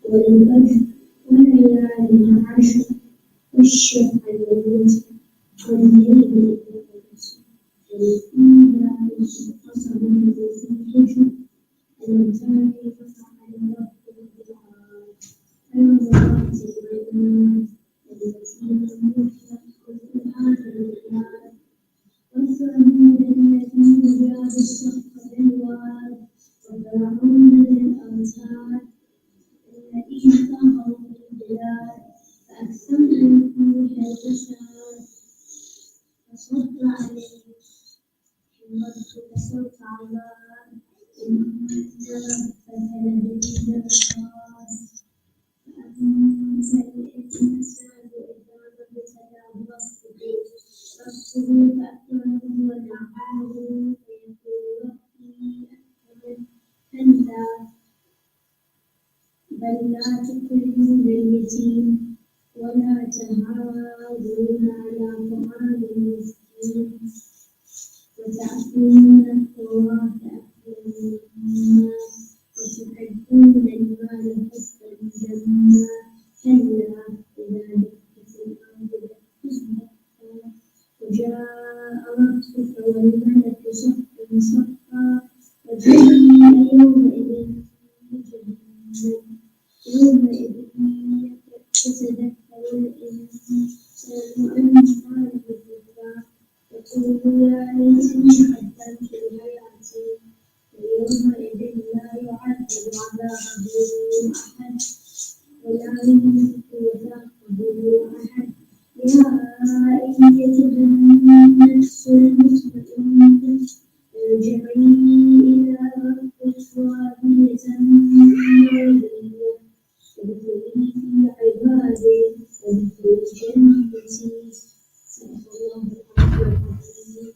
والفجر وليال عشر والشفع والوتر والليل إذا يسر إذا قسم الحجر المثاني فسعى ربه بالعاد المرات والناس التي يملكها القرآن بالعاد والثمود الذين جابوا الصخر بالواد وفرعون بالأوتاد الذين طغوا في البلاد فأكثروا فيها الفساد فصب عليهم ربك سوط عذاب إن ربك لبالمرصاد فأما الإنسان إذا ما ابتلاه ربه فأكرمه ونعمه فيقول ربي أكرمن كلا بل لا تكرمون اليتيم ولا تحاضون على طعام المسكين وتأكلون التراث أكلا لما وتحبون المال حبا جما كلا إذا دكت الأرض دكا وجاء ربك والملك صفا صفا وجيء يومئذ بجهنم يومئذ يتذكر الإنسان أنى له الذكرى يقول يا ليتني قدمت لحياتي ويومئذ لا يعذب عذابه أحد ولا يملك وثاقه أحد يا أيتها النفس المطمئنة ارجعي إلى ربك راضية مرضية ادخلي في عبادي وادخلي جنتي صدق الله العظيم.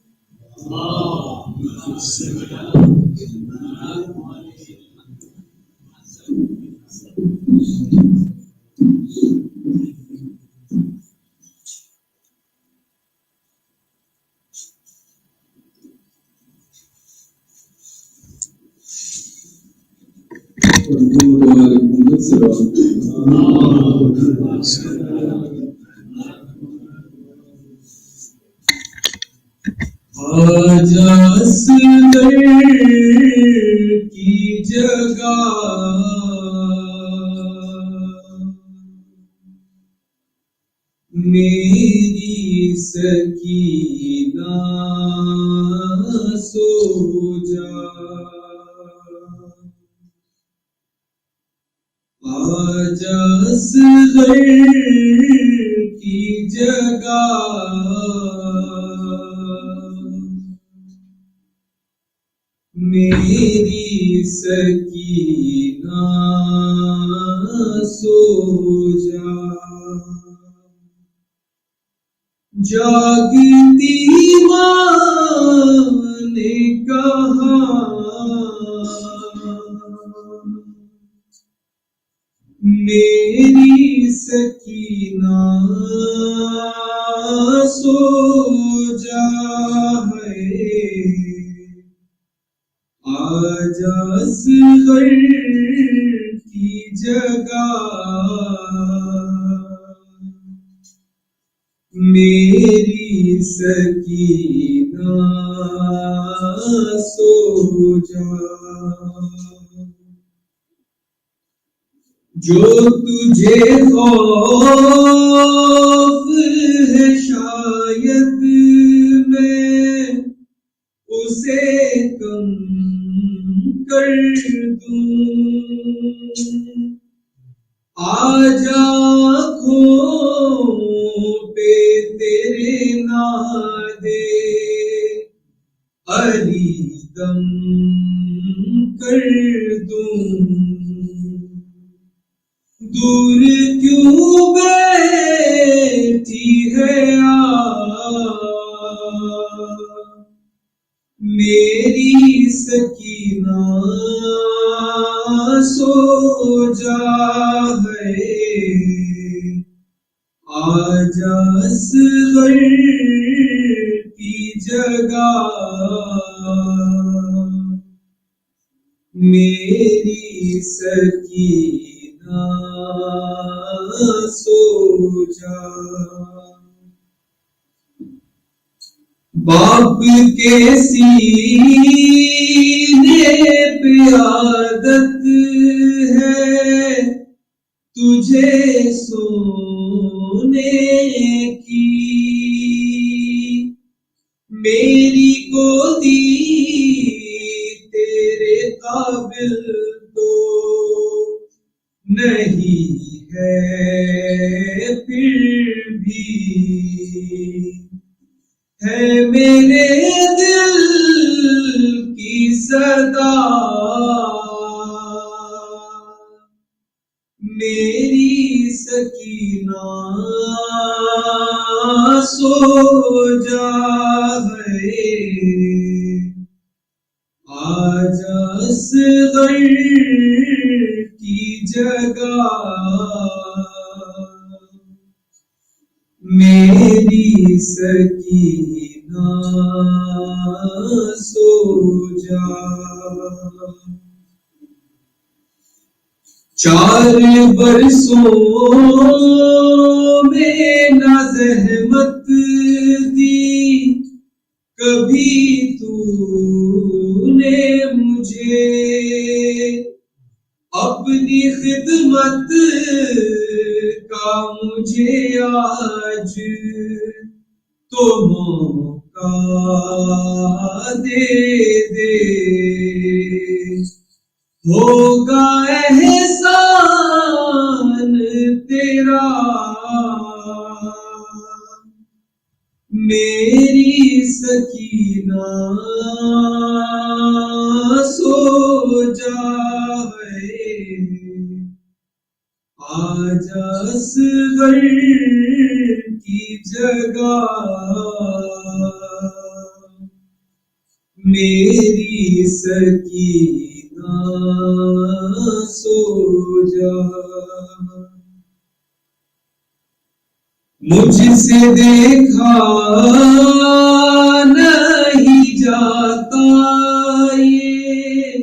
आजा असगर की जगह मेरी सकीना सो जा आजा असगर की जगह मेरी सकीना सो जा जागती माँ ने कहा मेरी सकीना सो जा आजा असगर की जगह मेरी सकीना सो जा जो तुझे खौफ है शायद मैं उसे कम कर दूं आजा आँखों पे तेरे नादे अली दम कर दूं दूर क्यों बैठी है मेरी सकीना सो जा है आजा असगर की जगह मेरी सकीना सो जा। बाप के सीने पे आदत है तुझे सोने की, मेरी गोदी तेरे काबिल तो नहीं है फिर भी, है मेरे दिल की सदा मेरी सकीना सो जा है। आजा असगर की जगह मेरी सकीना सो जा। 4 बरसों में न ज़हमत दी कभी तूने मुझे, अपनी खिदमत का मुझे आज तो मौका दे दे, होगा एहसान तेरा मेरी सकीना सो जा है। आजा असगर की जगह मेरी सकीना सो जा। मुझसे देखा नहीं जाता ये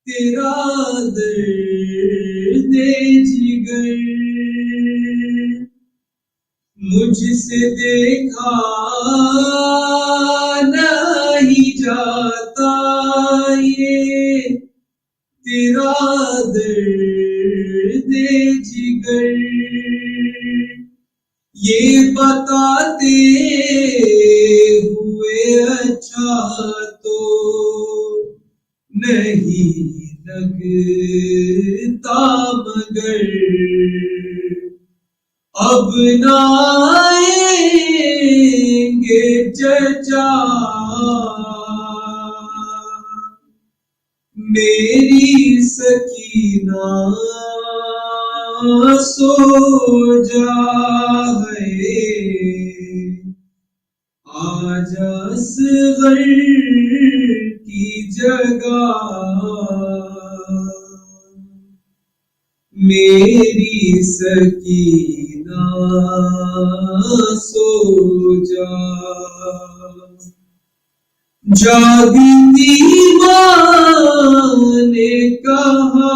तेरा दर्द जिगर, मुझसे देखा नहीं जाता ये तेरा दर्द जिगर, ये बताते हुए अच्छा तो नहीं लगता मगर, अब ना आएंगे चचा मेरी सकीना सो जा है। आजा असगर की जगह मेरी सकीना सो जा। जागती माँ ने कहा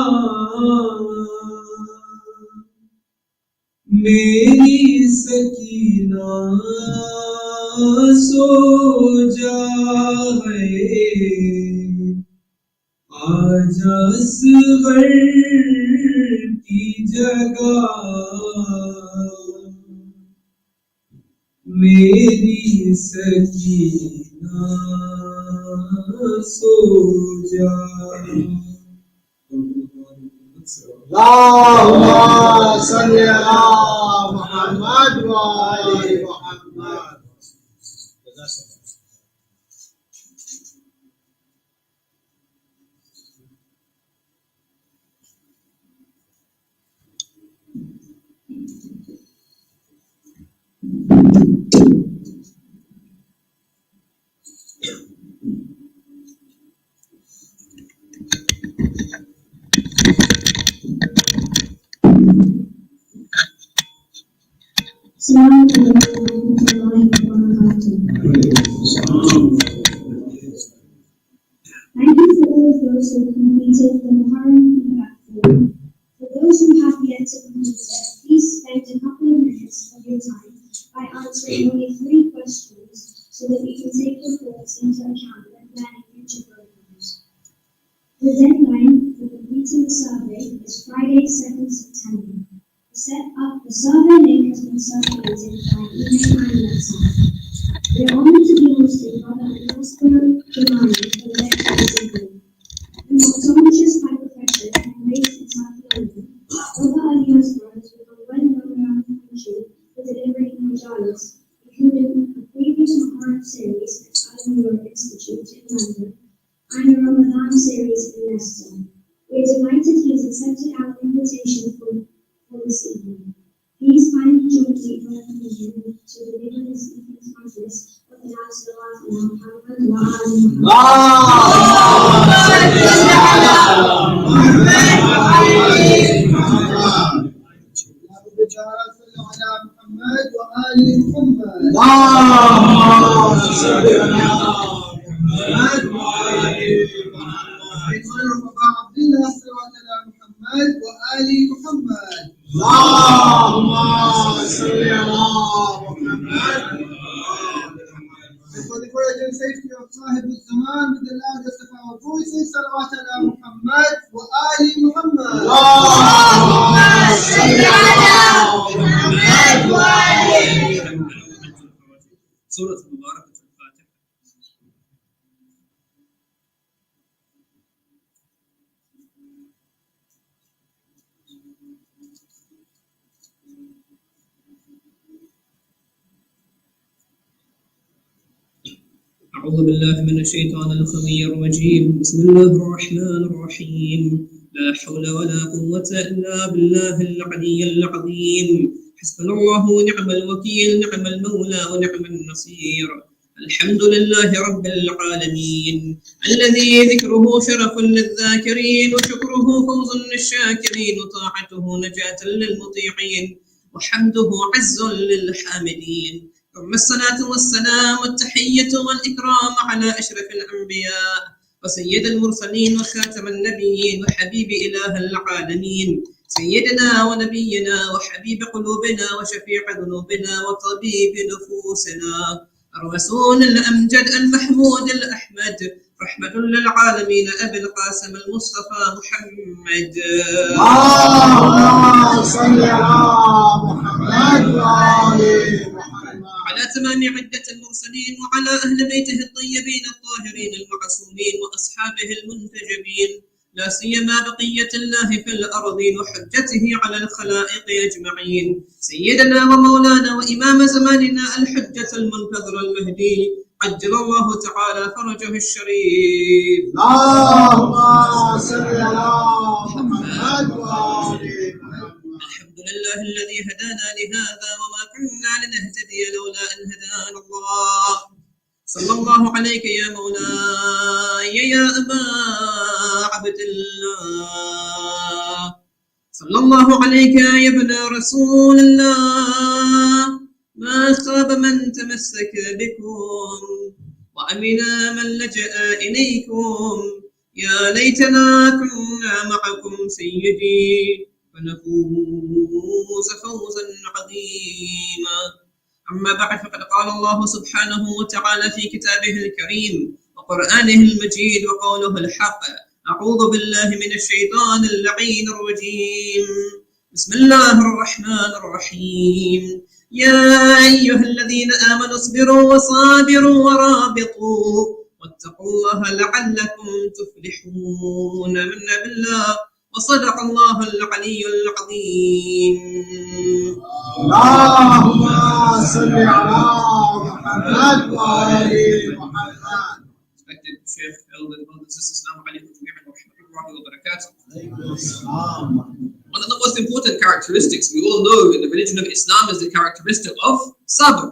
मेरी सकीना सो जा है। आजा असगर की जगह मेरी सकीना सो जा। अल्लाहुम्मा सल्ली अला मुहम्मद व आलि Muhammad. Assalamu alaikum wa rahmatullahi wa barakatuh. Thank you for all of those who have completed the Muharram platform. For those who have yet to complete it, please spend a couple of minutes of your time by answering only 3 questions so that we can take your thoughts into account when planning future programs. The deadline for completing the survey is Friday, 7th September. The survey link has been circulated by email and website. We are honored to be hosted by the Aliasghar Khimani for the lecture this evening. An optometrist by profession and raised in South London, Aliasghar has become well known around the country for delivering Majlis, including a previous Muharram series at Al-Nur Institute in London and a Ramadan series in Leicester. We are delighted he has accepted our invitation for this evening. Please kindly join me in welcoming him to deliver this evening's Majlis of the Salaat on Muhammad wa Ali For the courage and safety of Sahib al-Zaman, with the loudest of our voices, Salawat ala Muhammad wa Ali Muhammad. Allahumma salli ala Muhammad wa Ali Muhammad. Surah Mubarak al-Fatiha. أعوذ بالله من الشيطان الخبيث الرجيم. بسم الله الرحمن الرحيم. لا حول ولا قوة إلا بالله العلي العظيم. حسبنا الله ونعم الوكيل، نعم المولى ونعم النصير. الحمد لله رب العالمين الذي ذكره شرف للذاكرين وشكره فوز للشاكرين وطاعته نجاة للمطيعين وحمده عز للحامدين. ثم الصلاة والسلام والتحية والإكرام على أشرف الأنبياء وسيد المرسلين وخاتم النبيين وحبيب إله العالمين سيدنا ونبينا وحبيب قلوبنا وشفيع ذنوبنا وطبيب نفوسنا الرسول الأمجد المحمود الأحمد رحمة للعالمين أبي القاسم المصطفى محمد. اللهم صل على محمد وآل محمد. على تمام عدة المرسلين وعلى أهل بيته الطيبين الطاهرين المعصومين وأصحابه المنتجبين، لا سيما بقية الله في الأرضين وحجته على الخلائق أجمعين، سيدنا ومولانا وإمام زماننا الحجة المنتظر المهدي عجل الله تعالى فرجه الشريف. اللهم صل على محمد وآل محمد. الحمد لله الذي هدانا لهذا وما كنا لنهتدي لولا أن هدانا الله. صلى الله عليك يا مولاي يا أبا عبد الله، صلى الله عليك يا ابن رسول الله. ما خاب من تمسك بكم وأمنا من لجأ إليكم. يا ليتنا كنا معكم سيدي فنفوز فوزا عظيما. أما بعد، فقد قال الله سبحانه وتعالى في كتابه الكريم وقرآنه المجيد وقوله الحق: أعوذ بالله من الشيطان اللعين الرجيم. بسم الله الرحمن الرحيم. يا أيها الذين آمنوا اصبروا وصابروا ورابطوا واتقوا الله لعلكم تفلحون. آمنا بالله وصدق الله العلي العظيم. اللهم صل على محمد وآل محمد. Respected Sheikh, elders, brothers and sisters, Assalamu alaikum wa rahmatullahi wa barakatuh. One of the most important characteristics we all know in the religion of Islam is the characteristic of sabr.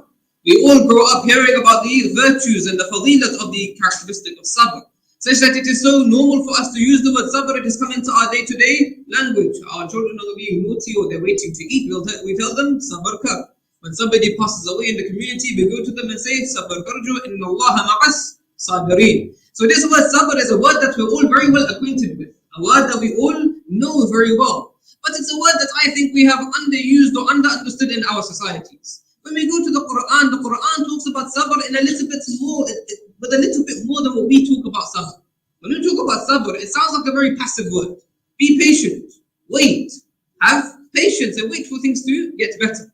We all grow up hearing about the virtues and the fadilat of the characteristic of sabr, such that it is so normal for us to use the word sabr. It has come into our day-to-day language. Our children are being naughty or they're waiting to eat. We tell them sabr kar. When somebody passes away in the community, we go to them and say, Sabr karju, inna Allah ma'as sabirin. So this word sabr is a word that we're all very well acquainted with, a word that we all know very well. But it's a word that I think we have underused or underunderstood in our societies. When we go to the Quran talks about sabr in a little bit more, with a little bit more than what we talk about sabr. When we talk about sabr, it sounds like a very passive word. Be patient, wait, have patience and wait for things to get better.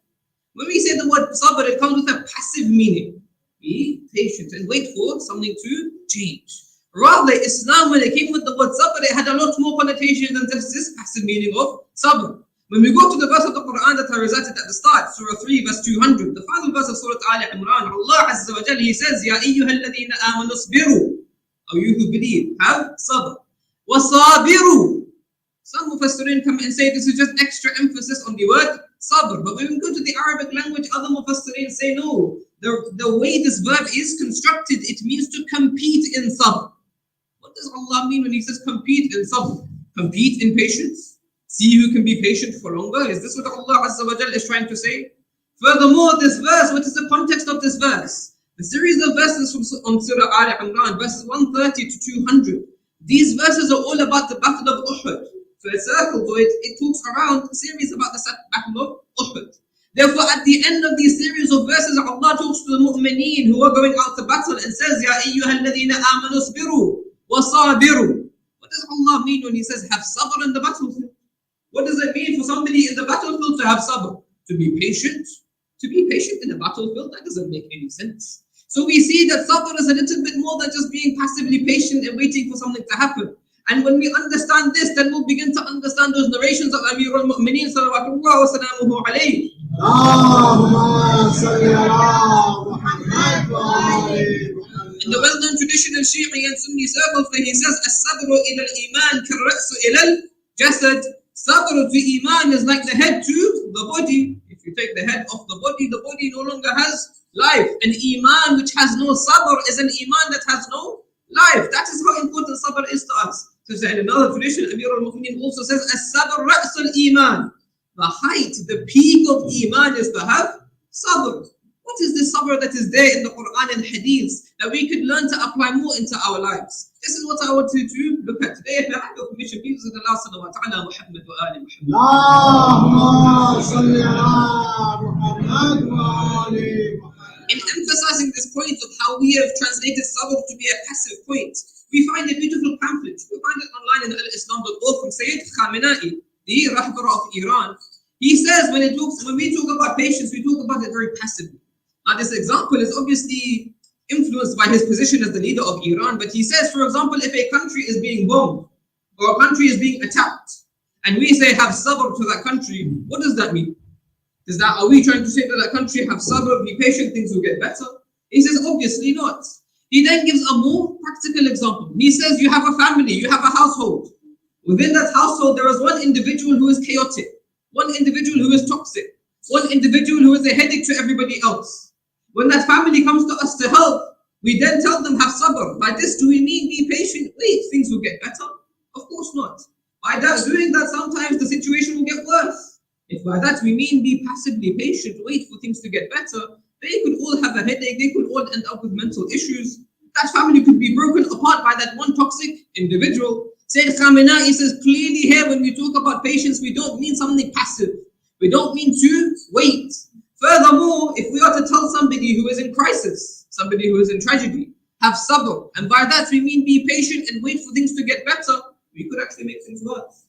When we say the word sabr, it comes with a passive meaning. Be patient and wait for something to change. Rather, Islam, when it came with the word sabr, it had a lot more connotation than just this passive meaning of sabr. When we go to the verse of the Quran that I recited at the start, Surah 3, verse 200, the final verse of Surah Al-Imran, Allah Azza wa Jalla, He says, Ya ayyuhal ladhina amanu asbiru, O you who believe, have sabr. Wasabiru. Some Mufassirin come and say this is just extra emphasis on the word sabr. But when we go to the Arabic language, other Mufassirin say no. The way this verb is constructed, it means to compete in sabr. What does Allah mean when He says compete in sabr? Compete in patience? See who can be patient for longer? Is this what Allah Azza wa Jalla is trying to say? Furthermore, this verse, what is the context of this verse? The series of verses on Surah Al-Imran, verses 130 to 200. These verses are all about the Battle of Uhud. So it circles, or it talks around a series about the Battle of Uhud. Therefore, at the end of these series of verses, Allah talks to the mu'mineen who are going out to battle and says, Ya ayyuhal ladhina amanu asbiru wa sabiru. What does Allah mean when He says, have sabr in the battlefield? What does it mean for somebody in the battlefield to have sabr? To be patient? To be patient in the battlefield? That doesn't make any sense. So we see that sabr is a little bit more than just being passively patient and waiting for something to happen. And when we understand this, then we'll begin to understand those narrations of Amir al-Mu'mineen salawatullah wa salamuhu alayhi. In the well-known tradition in Shia and Sunni circles, where he says, As-sabru ila al-iman kar-ra'su ila al-jasad. Sabr to iman is like the head to the body. If you take the head off the body no longer has life. An iman which has no sabr is an iman that has no life. That is how important sabr is to us. So in another tradition, Amir al-Mu'mineen also says, As-sabr ra'sul iman. The height, the peak of iman is to have sabr. What is the sabr that is there in the Quran and Hadith that we could learn to apply more into our lives? This is what I want to look at today. If I have your permission, please, with Allah subhanahu wa ta'ala, Muhammad wa ali Muhammad. Allahumma salli ala Muhammad wa ali Muhammad. In emphasizing this point of how we have translated sabr to be a passive point, we find a beautiful pamphlet. We find it online in Al-Islam.org from Sayyid Khimani, the Rahbar of Iran. He says when we talk about patience, we talk about it very passively. Now this example is obviously influenced by his position as the leader of Iran, but he says, for example, if a country is being bombed or a country is being attacked, and we say have sabr to that country, what does that mean? Are we trying to say that country have sabr, be patient, things will get better? He says, obviously not. He then gives a more practical example. He says, you have a family, you have a household. Within that household, there is one individual who is chaotic, one individual who is toxic, one individual who is a headache to everybody else. When that family comes to us to help, we then tell them, have sabr. By this, do we mean be patient? Wait, things will get better? Of course not. By doing that, sometimes the situation will get worse. If by that we mean be passively patient, wait for things to get better, they could all have a headache, they could all end up with mental issues. That family could be broken apart by that one toxic individual. Sayyid Khimani says clearly here, when we talk about patience, we don't mean something passive. We don't mean to wait. Furthermore, if we are to tell somebody who is in crisis, somebody who is in tragedy, have sabr, and by that we mean be patient and wait for things to get better, we could actually make things worse.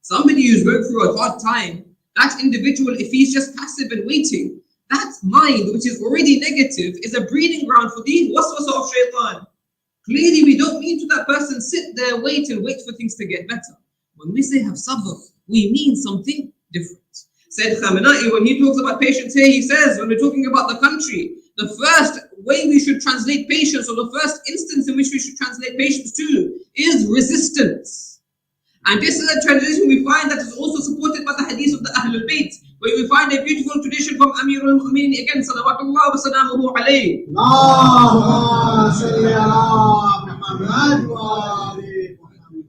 Somebody who's going through a hard time, that individual, if he's just passive and waiting, that mind, which is already negative, is a breeding ground for the waswasa of shaitan. Clearly, we don't mean to that person, sit there, wait for things to get better. When we say have sabr, we mean something different. Sayyid Khimani, when he talks about patience here, he says, when we're talking about the country, the first way we should translate patience, or the first instance in which we should translate patience to, is resistance. And this is a translation we find that is also supported by the hadith of the Ahlul Bayt, where we find a beautiful tradition from Amir al-Mu'mineen again, salawatullah wa salamuhu alayhi.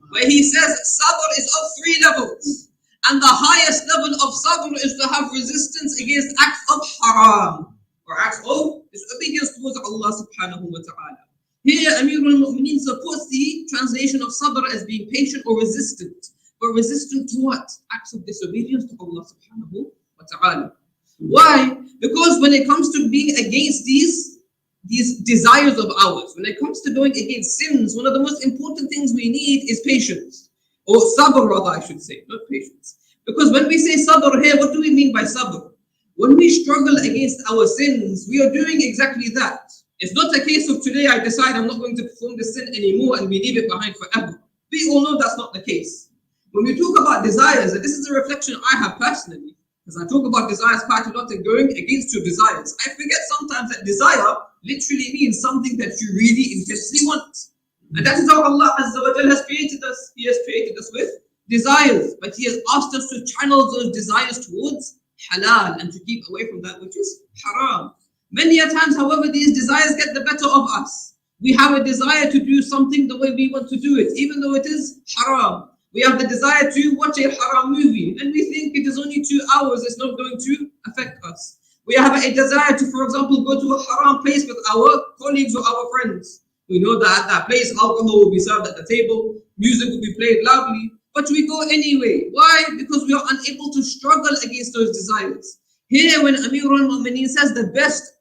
Where he says sabr is of 3 levels. And the highest level of sabr is to have resistance against acts of haram, or acts of disobedience towards Allah subhanahu wa ta'ala. Here, Amir al-Mu'mineen supports the translation of sabr as being patient or resistant. But resistant to what? Acts of disobedience to Allah subhanahu wa ta'ala. Why? Because when it comes to being against these desires of ours, when it comes to going against sins, one of the most important things we need is patience. Or sabr rather, I should say, not patience. Because when we say sabr here, what do we mean by sabr? When we struggle against our sins, we are doing exactly that. It's not a case of today I decide I'm not going to perform this sin anymore and we leave it behind forever. We all know that's not the case. When we talk about desires, and this is a reflection I have personally, because I talk about desires quite a lot and going against your desires, I forget sometimes that desire literally means something that you really intensely want. And that is how Allah Azza wa Jal has created us. He has created us with desires, but He has asked us to channel those desires towards halal and to keep away from that which is haram. Many a times, however, these desires get the better of us. We have a desire to do something the way we want to do it, even though it is haram. We have the desire to watch a haram movie, and we think it is only 2 hours, it's not going to affect us. We have a desire to, for example, go to a haram place with our colleagues or our friends. We know that at that place, alcohol will be served at the table, music will be played loudly, but we go anyway. Why? Because we are unable to struggle against those desires. Here, when Amir al-Mu'mineen says the best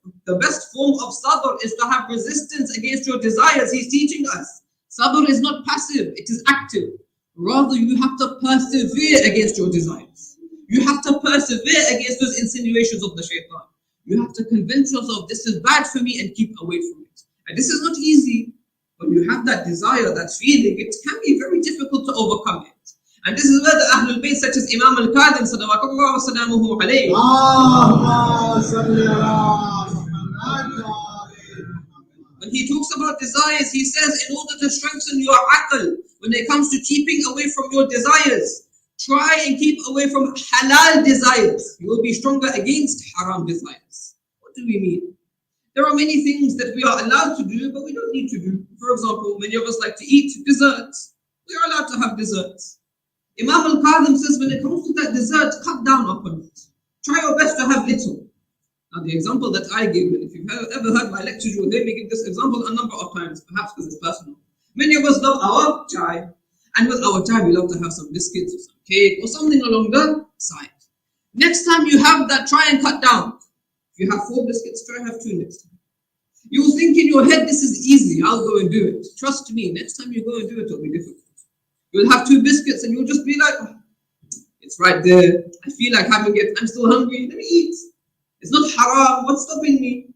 form of sabr is to have resistance against your desires, he's teaching us. Sabr is not passive, it is active. Rather, you have to persevere against your desires. You have to persevere against those insinuations of the shaitan. You have to convince yourself this is bad for me and keep away from it. And this is not easy. When you have that desire, that feeling, it can be very difficult to overcome it. And this is where the Ahlul Bayt such as Imam al-Kadhim salawatullah wa salamuhu alayhi, when he talks about desires, he says in order to strengthen your aql, when it comes to keeping away from your desires, try and keep away from halal desires. You will be stronger against haram desires. What do we mean? There are many things that we are allowed to do, but we don't need to do. For example, many of us like to eat desserts. We are allowed to have desserts. Imam al-Kadhim says when it comes to that dessert, cut down upon it. Try your best to have little. Now the example that I give, if you've ever heard my lectures, you will hear me give this example a number of times, perhaps because it's personal. Many of us love our chai, and with our chai we love to have some biscuits or some cake or something along the side. Next time you have that, try and cut down. If you have 4 biscuits, try and have 2 next time. You will think in your head, this is easy, I'll go and do it. Trust me, next time you go and do it, it'll be difficult. You'll have 2 biscuits and you'll just be like, oh, it's right there, I feel like having it, I'm still hungry, let me eat. It's not haram, what's stopping me?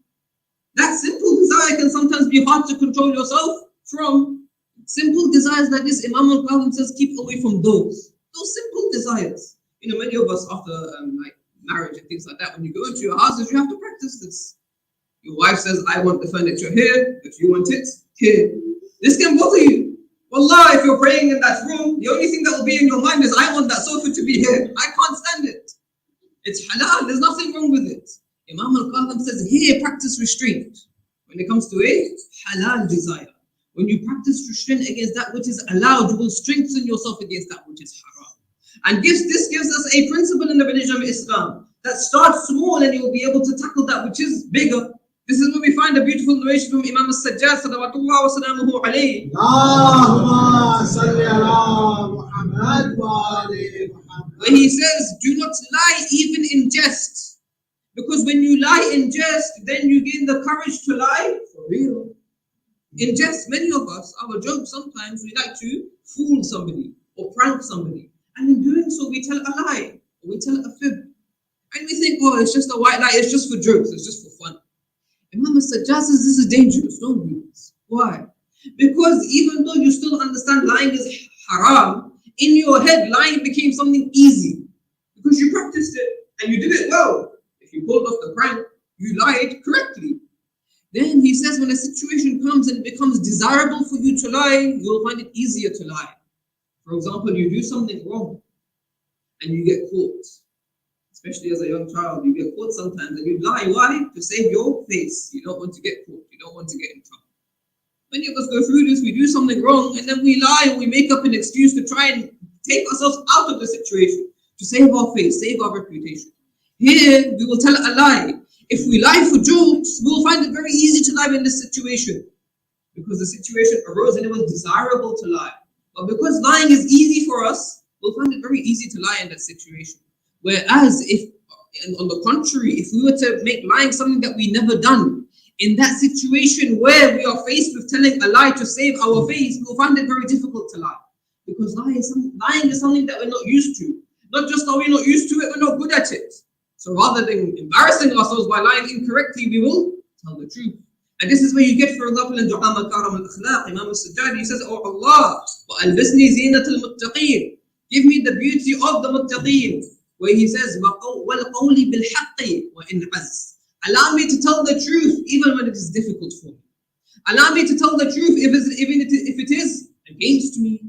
That simple desire can sometimes be hard to control yourself from. Simple desires like this, Imam al-Kadhim says, keep away from those simple desires. You know, many of us after like marriage and things like that, when you go into your houses, you have to practice this. Your wife says, I want the furniture here, if you want it here. This can bother you. Wallah, if you're praying in that room, the only thing that will be in your mind is, I want that sofa to be here. I can't stand it. It's halal, there's nothing wrong with it. Imam al-Kadhim says, here, practice restraint. When it comes to a halal desire, when you practice restraint against that which is allowed, you will strengthen yourself against that which is haram. And this gives us a principle in the religion of Islam, that starts small and you will be able to tackle that which is bigger. This is where we find a beautiful narration from Imam al-Sajjad salawatullah wa salamuhu alayhi. Where he says, do not lie even in jest. Because when you lie in jest, then you gain the courage to lie for real. In jest, many of us, our joke sometimes, we like to fool somebody or prank somebody. And in doing so, we tell a lie, or we tell a fib. And we think, oh, it's just a white lie, it's just for jokes, it's just for fun. Imam al-Sajjad says this is dangerous, don't do this. Why? Because even though you still understand lying is haram, in your head, lying became something easy. Because you practiced it, and you did it well. If you pulled off the prank, you lied correctly. Then he says when a situation comes and it becomes desirable for you to lie, you'll find it easier to lie. For example, you do something wrong and you get caught. Especially as a young child, you get caught sometimes and you lie. Why? To save your face. You don't want to get caught. You don't want to get in trouble. Many of us go through this, we do something wrong and then we lie and we make up an excuse to try and take ourselves out of the situation. to save our face, save our reputation. Here, we will tell a lie. If we lie for jokes, we will find it very easy to lie in this situation, because the situation arose and it was desirable to lie. But because lying is easy for us, we'll find it very easy to lie in that situation. Whereas if, and on the contrary, if we were to make lying something that we never done, in that situation where we are faced with telling a lie to save our face, we'll find it very difficult to lie. Because lying is something that we're not used to. Not just are we not used to it, we're not good at it. So rather than embarrassing ourselves by lying incorrectly, we will tell the truth. And this is where you get, for example, in Du'a Makaram al-Akhlaq, Imam al-Sajjadi, he says, Oh Allah, وَأَلْبِسْنِي زِينَةَ الْمُتَّقِينَ, give me the beauty of the muttaqeen. Where he says, وَالْقَوْلِ بِالْحَقِّ وَإِنْ عَزْ, allow me to tell the truth even when it is difficult for me. Allow me to tell the truth even if it is against me.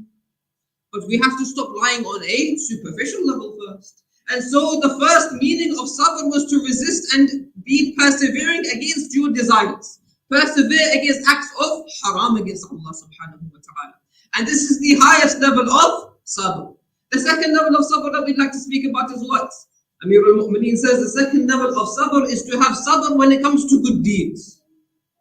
But we have to stop lying on a superficial level first. And so the first meaning of sabr was to resist and be persevering against your desires. Persevere against acts of haram against Allah subhanahu wa ta'ala. And this is the highest level of sabr. The second level of sabr that we'd like to speak about is what? Amir al-Mu'mineen says the second level of sabr is to have sabr when it comes to good deeds.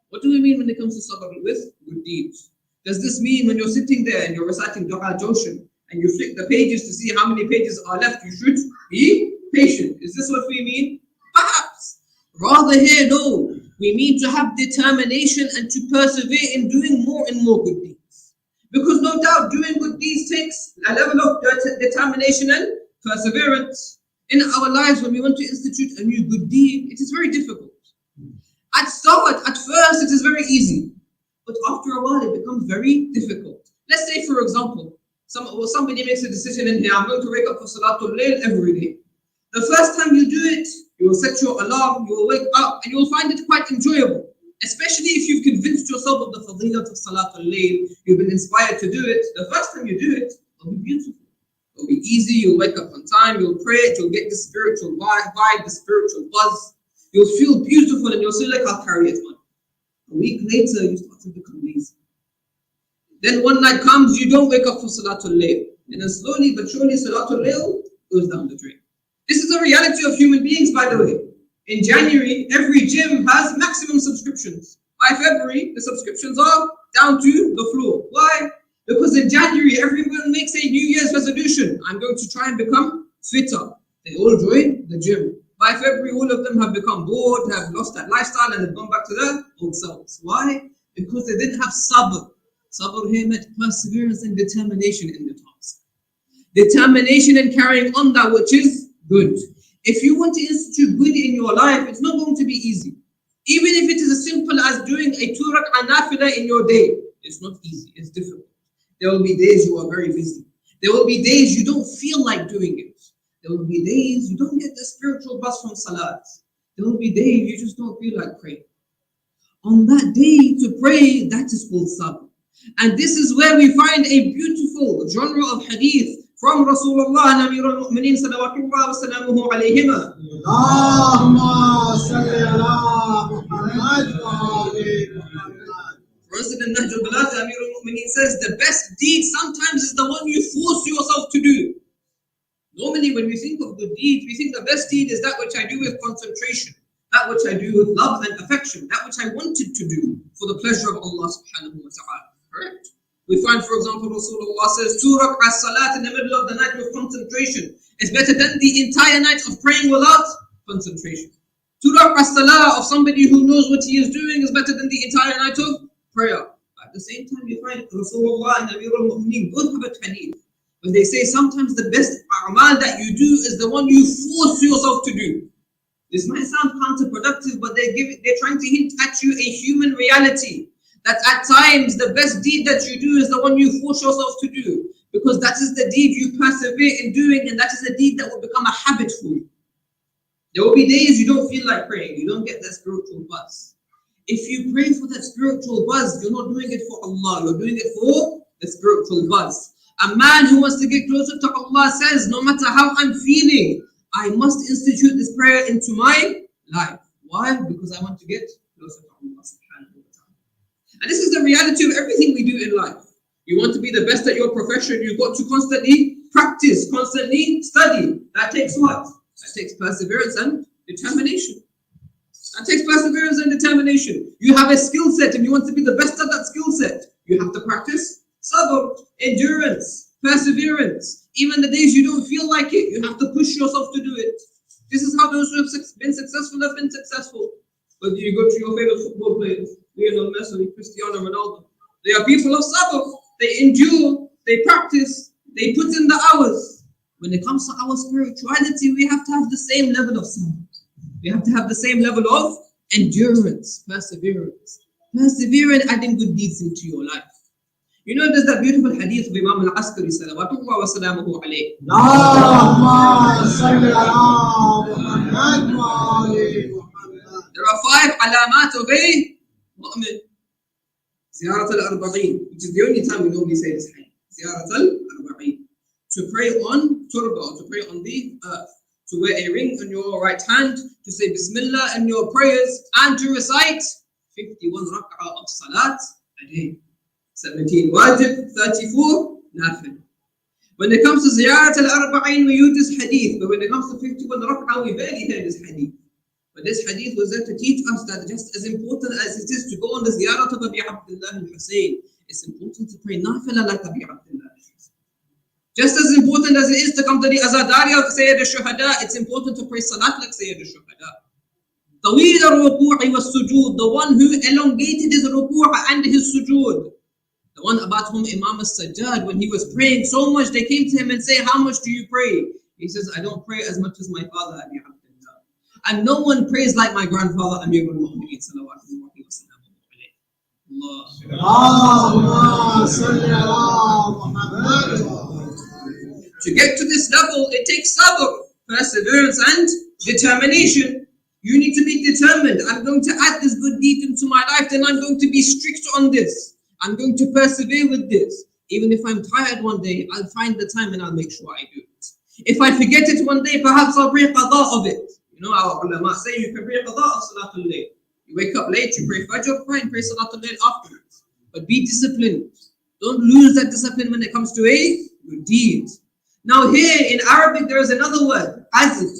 What do we mean when it comes to sabr with good deeds? Does this mean when you're sitting there and you're reciting Du'a Joshan and you flick the pages to see how many pages are left, you should be patient? Is this what we mean? Perhaps. Rather here, no. We mean to have determination and to persevere in doing more and more good deeds. Because no doubt doing good deeds takes a level of determination and perseverance. In our lives, when we want to institute a new good deed, it is very difficult. At first, it is very easy. But after a while, it becomes very difficult. Let's say, for example, somebody makes a decision in here, I'm going to wake up for Salatul Layl every day. The first time you do it, you will set your alarm, you will wake up, and you will find it quite enjoyable. Especially if you've convinced yourself of the fadilat of Salatul Layl, you've been inspired to do it. The first time you do it, it will be beautiful. It will be easy, you'll wake up on time, you'll pray it, you'll get the spiritual vibe, the spiritual buzz. You'll feel beautiful and you'll feel like I'll carry it on. A week later, you start to become lazy. Then one night comes, you don't wake up for Salatul Layl. And then slowly but surely Salatul Layl goes down the drain. This is the reality of human beings, by the way. In January, every gym has maximum subscriptions. By February, the subscriptions are down to the floor. Why? Because in January, everyone makes a New Year's resolution. I'm going to try and become fitter. They all join the gym. By February, all of them have become bored, have lost that lifestyle, and have gone back to their old selves. Why? Because they didn't have sabr. Sabr here meant perseverance and determination in the task. Determination in carrying on that which is good. If you want to institute good in your life, it's not going to be easy. Even if it is as simple as doing a 2 rak'ah nafila in your day, it's not easy, it's difficult. There will be days you are very busy. There will be days you don't feel like doing it. There will be days you don't get the spiritual buzz from Salaat. There will be days you just don't feel like praying. On that day to pray, that is called sabr. And this is where we find a beautiful genre of hadith from Rasulullah and Amir al-Mu'mineen salawatullah wa salamuhu alayhima. Allahumma salli ala Muhammad wa ali Muhammad. President Nahj al-Balagha, Amir al-Mu'mineen says, the best deed sometimes is the one you force yourself to do. Normally when we think of good deeds, we think the best deed is that which I do with concentration, that which I do with love and affection, that which I wanted to do for the pleasure of Allah subhanahu wa ta'ala. Correct? We find, for example, Rasulullah says, 2 rak'ah salat in the middle of the night with concentration is better than the entire night of praying without concentration. 2 rak'ah salah of somebody who knows what he is doing is better than the entire night of prayer. At the same time, you find Rasulullah and Amir al-Mu'mineen both have a hadith. When they say sometimes the best a'mal that you do is the one you force yourself to do. This might sound counterproductive, but they're trying to hint at you a human reality. That at times the best deed that you do is the one you force yourself to do. Because that is the deed you persevere in doing, and that is the deed that will become a habit for you. There will be days you don't feel like praying, you don't get that spiritual buzz. If you pray for that spiritual buzz, you're not doing it for Allah, you're doing it for the spiritual buzz. A man who wants to get closer to Allah says, no matter how I'm feeling, I must institute this prayer into my life. Why? Because I want to get closer to Allah subhanahu wa ta'ala. And this is the reality of everything we do in life. You want to be the best at your profession, you've got to constantly practice, constantly study. study. That takes what? That takes perseverance and determination. That takes perseverance and determination. You have a skill set and you want to be the best at that skill set. You have to practice sabr, endurance, perseverance. Even the days you don't feel like it, you have to push yourself to do it. This is how those who have been successful have been successful. Whether you go to your favorite football players, Lionel Messi, Cristiano Ronaldo, they are people of sabr. They endure, they practice, they put in the hours. When it comes to our spirituality, we have to have the same level of sabr. We have to have the same level of endurance, perseverance. Persevere in adding good deeds into your life. You know, there's that beautiful hadith of Imam Al-Askari, salawatuhu wa salamuhu alayhi. There are 5 alamat of a mu'min. Ziyarat al-Arba'in, which is the only time we normally say this hadith. Ziyarat al-Arba'in. To pray on turba, to pray on the earth. To wear a ring on your right hand, to say Bismillah in your prayers, and to recite 51 rak'ah of Salaat a day. 17 wajib, 34 nafil. When it comes to Ziyarat al-Arba'in, we use this hadith, but when it comes to 51 rak'ah, we barely hear this hadith. But this hadith was there to teach us that just as important as it is to go on the Ziyarat of Abi Abdullah al-Hussein, it's important to pray nafila like Abi Abdullah al-Hussein. Just as important as it is to come to the Azadari of Sayyid al-Shuhada, it's important to pray Salat like Sayyid al-Shuhada. Taweel al-Ruku'i was-Sujood, the one who elongated his ruku' and his sujood. The one about whom Imam al-Sajjad, when he was praying so much, they came to him and say, how much do you pray? He says, I don't pray as much as my father, Abi Abdullah. And no one prays like my grandfather, Amir al-Mu'mineen, salawatullahi wa salamuhu alayhi. Allah. To get to this level, it takes sabr, perseverance and determination. You need to be determined. I'm going to add this good deed into my life, then I'm going to be strict on this. I'm going to persevere with this. Even if I'm tired one day, I'll find the time and I'll make sure I do it. If I forget it one day, perhaps I'll pray qada of it. You know, our ulama say you can pray qada of Salatul Layl. You wake up late, you pray Fajr, pray and pray Salatul Layl afterwards. But be disciplined. Don't lose that discipline when it comes to a good deed. Now here in Arabic there is another word, azm.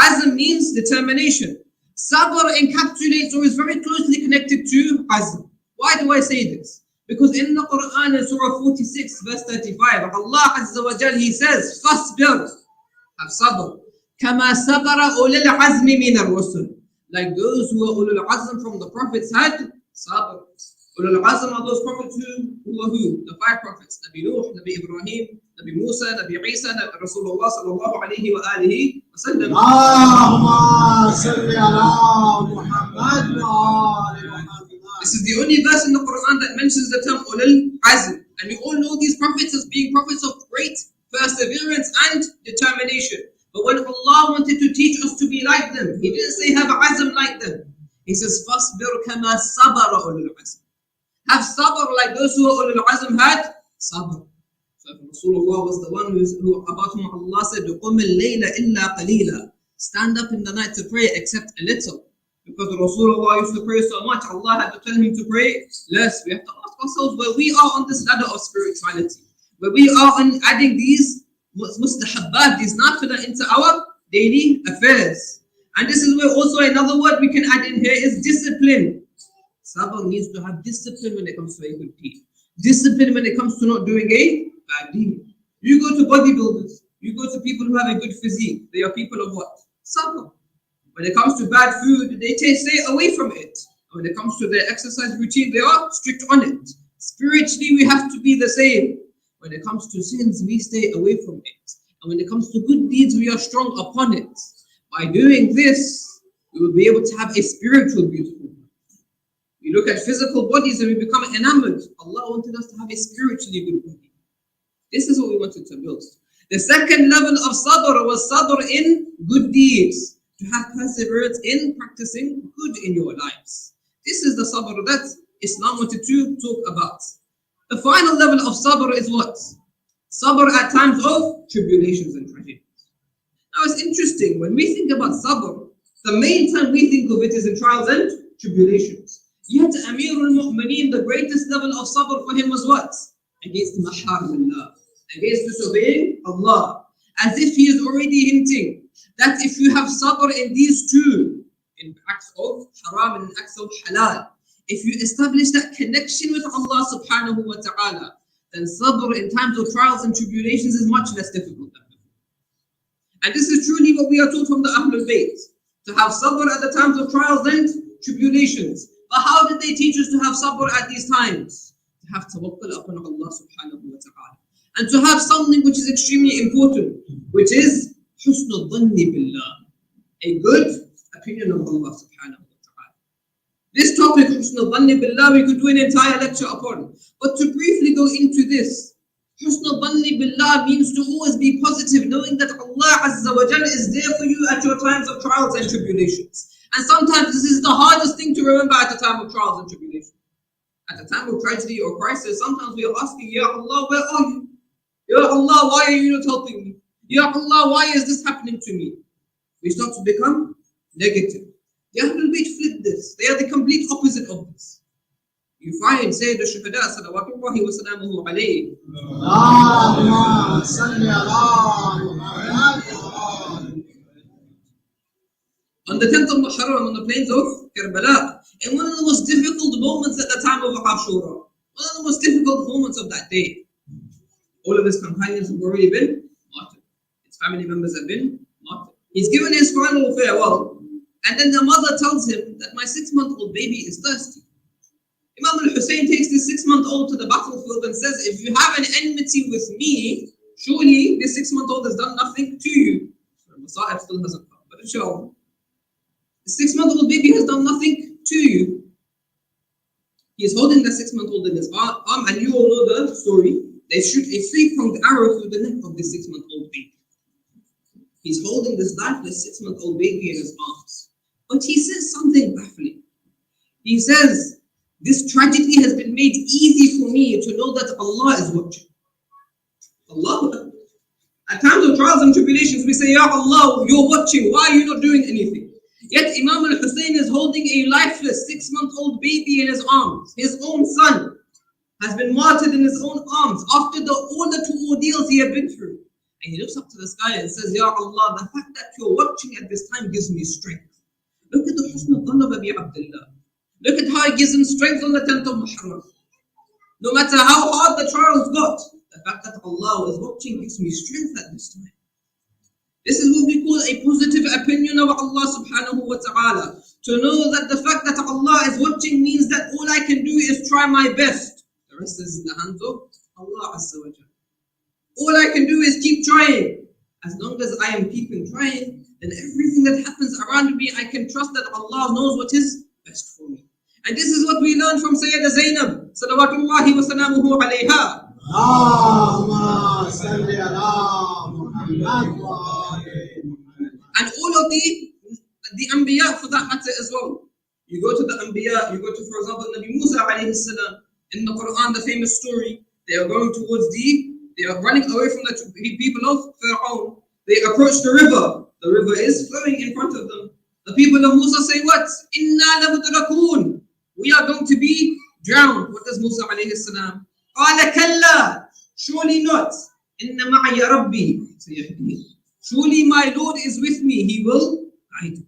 Azm means determination. Sabr encapsulates or is very closely connected to azm. Why do I say this? Because in the Quran in Surah 46 verse 35, Allah Azza wa Jal, He says, Fasbir, have sabr. Kama sabara ulil azmi min ar-rusul. Like those who are ulul azm from the prophets had sabr. Ulul azm are those prophets who are who? The 5 prophets. Nabi Nuh, Nabi Ibrahim, Nabi Musa, Nabi Isa, Rasulullah sallallahu alayhi wa alihi wa sallam. Allahumma salli ala Muhammad wa ali Muhammad. This is the only verse in the Quran that mentions the term ulul azm. And we all know these prophets as being prophets of great perseverance and determination. But when Allah wanted to teach us to be like them, He didn't say have azm like them. He says, Fasbir kama sabara ulul azm. Have sabr like those who are ulul azm had sabr. So Rasulullah was the one who about whom Allah said, قُمِ اللَّيْلَ إِلَّا قَلِيلًا. Stand up in the night to pray except a little. Because Rasulullah used to pray so much, Allah had to tell him to pray less. We have to ask ourselves where we are on this ladder of spirituality. Where we are on adding these mustahabbat, these nafilah into our daily affairs. And this is where also another word we can add in here is discipline. Sabr needs to have discipline when it comes to a good deed. Discipline when it comes to not doing a bad deed. You go to bodybuilders, you go to people who have a good physique. They are people of what? Sabr. When it comes to bad food, they stay away from it. When it comes to their exercise routine, they are strict on it. Spiritually, we have to be the same. When it comes to sins, we stay away from it. And when it comes to good deeds, we are strong upon it. By doing this, we will be able to have a spiritual beautiful life. We look at physical bodies and we become enamored. Allah wanted us to have a spiritually good body. This is what we wanted to build. The second level of sabr was sabr in good deeds. To have perseverance in practicing good in your lives. This is the sabr that Islam wanted to talk about. The final level of sabr is what? Sabr at times of tribulations and tragedies. Now it's interesting, when we think about sabr, the main time we think of it is in trials and tribulations. Yet Amir al-Mu'mineen, the greatest level of sabr for him was what? Against Maharram Allah, against disobeying Allah. as if he is already hinting that if you have sabr in these two, in acts of haram and in acts of halal, if you establish that connection with Allah subhanahu wa ta'ala, then sabr in times of trials and tribulations is much less difficult than before. And this is truly what we are taught from the Ahlul Bayt, to have sabr at the times of trials and tribulations. But how did they teach us to have sabr at these times? To have tawakkul upon Allah subhanahu wa ta'ala. And to have something which is extremely important, which is husnul dhanni billah, a good opinion of Allah subhanahu wa ta'ala. This topic, husnul dhanni billah, we could do an entire lecture upon. But to briefly go into this, husnul dhanni billah means to always be positive, knowing that Allah Azza wa Jalla is there for you at your times of trials and tribulations. And sometimes this is the hardest thing to remember at the time of trials and tribulations. At the time of tragedy or crisis, sometimes we are asking, Ya Allah, where are you? Ya Allah, why are you not helping me? Ya Allah, why is this happening to me? We start to become negative. The Ahlul Bayt flip this. They are the complete opposite of this. You find Sayyid al-Shuhada, salawatullahi wa salamuhu alayhi. Allahumma salli ala Muhammad. On the 10th of Muharram, on the plains of Karbala, in one of the most difficult moments at the time of Ashura, one of the most difficult moments of that day, all of his companions have already been martyred. His family members have been martyred. He's given his final farewell, and then the mother tells him that my 6-month-old baby is thirsty. Imam al-Hussein takes this 6-month-old to the battlefield and says, if you have an enmity with me, surely this 6-month-old has done nothing to you. The Messiah still hasn't come, but inshallah. The 6-month-old baby has done nothing to you. He is holding the 6-month-old in his arm, and you all know the story. They shoot a 3-pronged arrow through the neck of the 6-month-old baby. He's holding this lifeless 6-month-old baby in his arms. But he says something baffling. He says, this tragedy has been made easy for me to know that Allah is watching. Allah. At times of trials and tribulations, we say, Ya Allah, you're watching. Why are you not doing anything? Yet Imam al-Hussein is holding a lifeless 6-month-old baby in his arms. His own son has been martyred in his own arms after all the 2 ordeals he had been through. And he looks up to the sky and says, Ya Allah, the fact that you're watching at this time gives me strength. Look at the husn al-dhann of Abi Abdullah. Look at how it gives him strength on the 10th of Muharram. No matter how hard the trials got, the fact that Allah is watching gives me strength at this time. This is what we call a positive opinion of Allah subhanahu wa ta'ala. To know that the fact that Allah is watching means that all I can do is try my best. The rest is in the hands of Allah Azza wa Jalla. All I can do is keep trying. As long as I am keeping trying, then everything that happens around me, I can trust that Allah knows what is best for me. And this is what we learn from Sayyida Zainab, salawatullahi wa salamuhu alayha. Allahumma salli ala Muhammad. And all of the Anbiya for that matter as well. You go to the Anbiya, you go to, for example, Nabi Musa alayhi salam, in the Quran, the famous story, they are going towards they are running away from the people of Pharaoh. They approach the river. The river is flowing in front of them. The people of Musa say what? Inna lamudrakun. We are going to be drowned. What does Musa alayhi salam? Qala kalla. Surely not. Inna ma'iya rabbi. Surely my Lord is with me. He will guide me.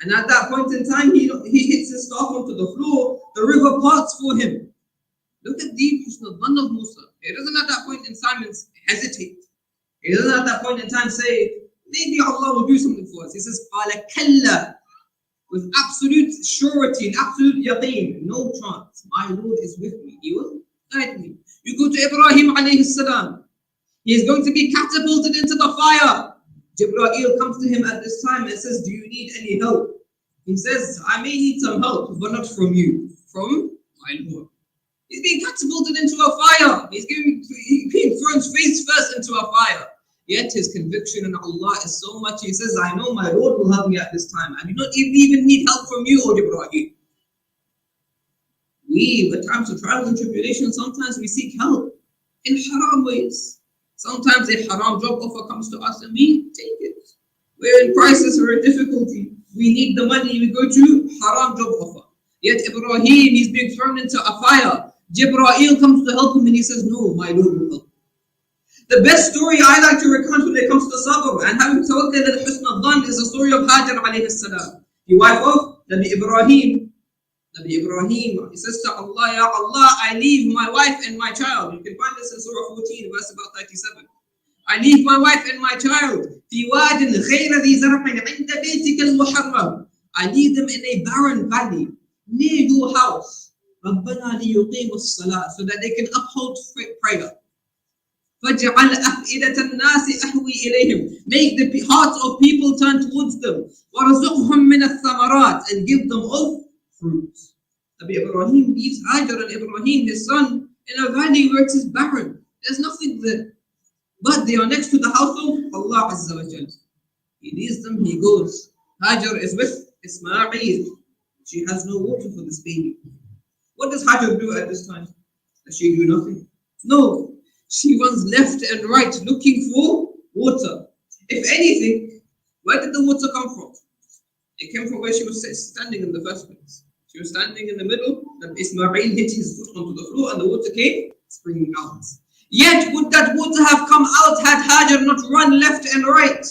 And at that point in time, he hits his staff onto the floor. The river parts for him. Look at the personal one of Musa. He doesn't at that point in time hesitate. He doesn't at that point in time say, maybe Allah will do something for us. He says, Qala kalla. With absolute surety and absolute yaqeen, no chance. My Lord is with me. He will guide me. You go to Ibrahim alayhi salam. He is going to be catapulted into the fire. Jibreel comes to him at this time and says, do you need any help? He says, I may need some help, but not from you, from my Lord. He's being catapulted into a fire. He's being thrown face first into a fire. Yet his conviction in Allah is so much, he says, I know my Lord will help me at this time. I do not even need help from you, O Jibreel. We, at times of trials and tribulations, sometimes we seek help in haram ways. Sometimes a haram job offer comes to us and we take it. We're in crisis or in difficulty. We need the money, we go to haram job offer. Yet Ibrahim, he's being thrown into a fire. Jibreel comes to help him and he says, no, my Lord will help. The best story I like to recount when it comes to sabr and having tawakkul and husn al-dhan is the story of Hajar alayhi salam, the wife of Nabi Ibrahim. Nabi Ibrahim, he says to Allah, Ya Allah, I leave my wife and my child. You can find this in Surah 14, verse about 37. I leave my wife and my child. في واد غير ذي زرع عند بيتك المحرم. I leave them in a barren valley near your house. ربنا ليقيموا الصلاة, so that they can uphold prayer. فَجْعَلْ أَفْئِدَةَ النَّاسِ أَهْوِي إِلَيْهِمْ. Make the hearts of people turn towards them. وَرَزُقْهُمْ مِنَ الثَّمَرَاتِ, and give them of fruits. Nabi Ibrahim leaves Hajar and Ibrahim, his son, in a valley where it is barren. There's nothing there. But they are next to the house of Allah Azza wa Jal. He leaves them, he goes. Hajar is with Ismail. She has no water for this baby. What does Hajar do at this time? Does she do nothing? No. She runs left and right looking for water. If anything, where did the water come from? It came from where she was standing in the first place. She was standing in the middle, and Ismail hit his foot onto the floor and the water came springing out. Yet, would that water have come out had Hajar not run left and right?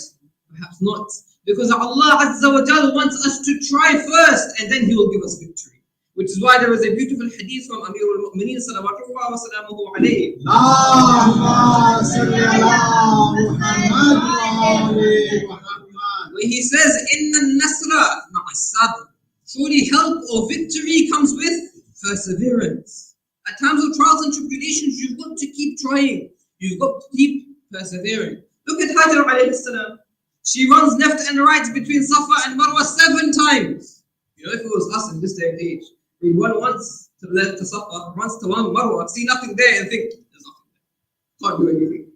Perhaps not. Because Allah Azza wa Jal wants us to try first and then He will give us victory. Which is why there is a beautiful hadith from Amir al-Mu'mineen salawatullah wa salamuhu alayhi. Where he says, Inna nasra ma'as-sabr. Surely help or victory comes with perseverance. At times of trials and tribulations, you've got to keep trying. You've got to keep persevering. Look at Hajar alayhi salam. She runs left and right between Safa and Marwa 7 times. You know, if it was us in this day and age, we run once to the left to Safa, once to one Marwa, see nothing there and think, there's nothing there. Can't do anything.